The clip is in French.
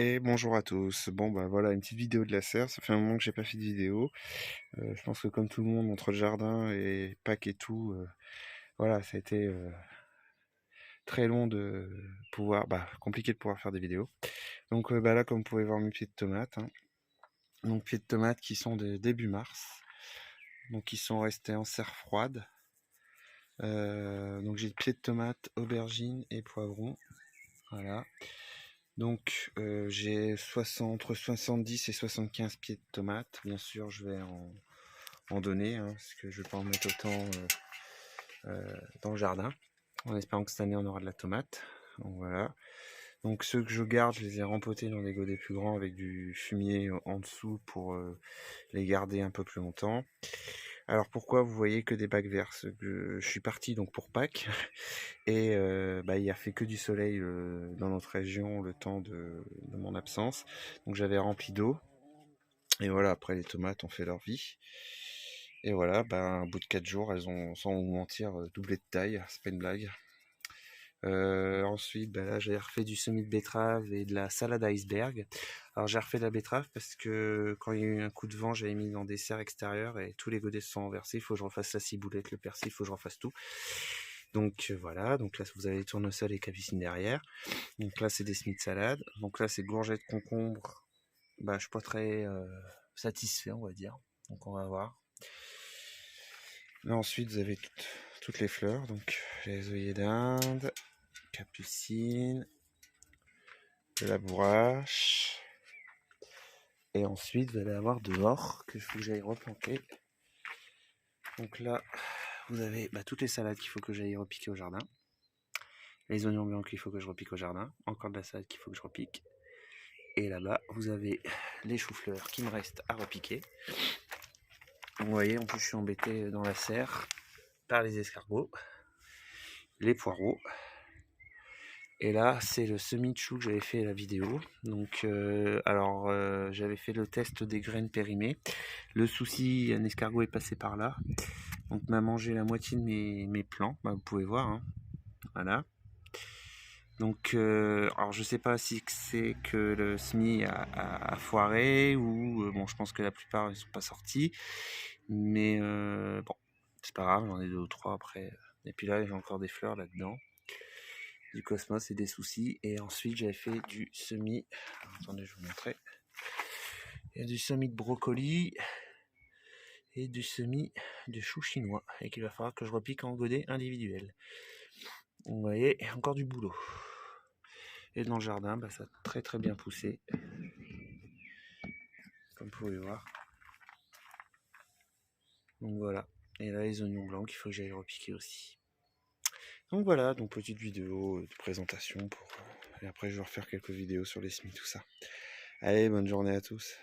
Et bonjour à tous. Bon bah voilà une petite vidéo de la serre. Ça fait un moment que j'ai pas fait de vidéo. Je pense que comme tout le monde entre le jardin et Pâques et tout, voilà ça a été très long de pouvoir, compliqué de pouvoir faire des vidéos. Donc bah là comme vous pouvez voir mes pieds de tomates, hein. Donc pieds de tomates qui sont de début mars. Donc ils sont restés en serre froide. Donc j'ai pieds de tomates, aubergines et poivrons. Voilà. Donc j'ai entre 70 et 75 pieds de tomates. Bien sûr, je vais en donner, hein, parce que je ne vais pas en mettre autant dans le jardin. En espérant que cette année, on aura de la tomate. Donc voilà. Donc ceux que je garde, je les ai rempotés dans des godets plus grands avec du fumier en dessous pour les garder un peu plus longtemps. Alors pourquoi vous voyez que des bacs verts? Je suis parti donc pour Pâques et il a fait que du soleil dans notre région le temps de mon absence. Donc j'avais rempli d'eau. Et voilà, après les tomates ont fait leur vie. Et voilà, au bout de 4 jours, elles ont, sans vous mentir, doublé de taille, c'est pas une blague. Ensuite, là, j'ai refait du semis de betterave et de la salade iceberg. Alors, j'ai refait de la betterave parce que quand il y a eu un coup de vent, j'avais mis dans des serres extérieures et tous les godets se sont renversés. Il faut que je refasse la ciboulette, le persil, il faut que je refasse tout. Donc voilà, donc là, vous avez les tournesols et capucines derrière. Donc là, c'est des semis de salade. Donc là, c'est courgettes, concombre. Je suis pas très satisfait, on va dire. Donc on va voir. Là ensuite vous avez toutes les fleurs, donc les œillets d'Inde, capucine, de la bourrache. Et ensuite vous allez avoir dehors que j'aille replanter. Donc là vous avez toutes les salades qu'il faut que j'aille repiquer au jardin. Les oignons blancs qu'il faut que je repique au jardin. Encore de la salade qu'il faut que je repique. Et là-bas vous avez les choux-fleurs qui me restent à repiquer. Vous voyez, en plus je suis embêté dans la serre par les escargots, les poireaux. Et là, c'est le semis de chou que j'avais fait la vidéo. Donc, j'avais fait le test des graines périmées. Le souci, un escargot est passé par là. Donc, m'a mangé la moitié de mes plants. Vous pouvez voir, hein. Voilà. Donc, alors je sais pas si c'est que le semis a foiré ou je pense que la plupart ne sont pas sortis. Mais bon, c'est pas grave, j'en ai 2 ou 3 après. Et puis là, j'ai encore des fleurs là-dedans. Du cosmos et des soucis. Et ensuite, j'avais fait du semis. Attendez, je vais vous montrer. Il y a du semis de brocoli et du semis de chou chinois. Et qu'il va falloir que je repique en godet individuel. Vous voyez, encore du boulot. Et dans le jardin, ça a très très bien poussé. Comme vous pouvez voir. Donc voilà. Et là, les oignons blancs qu'il faut que j'aille repiquer aussi. Donc voilà, donc petite vidéo de présentation pour. Et après, je vais refaire quelques vidéos sur les semis, tout ça. Allez, bonne journée à tous.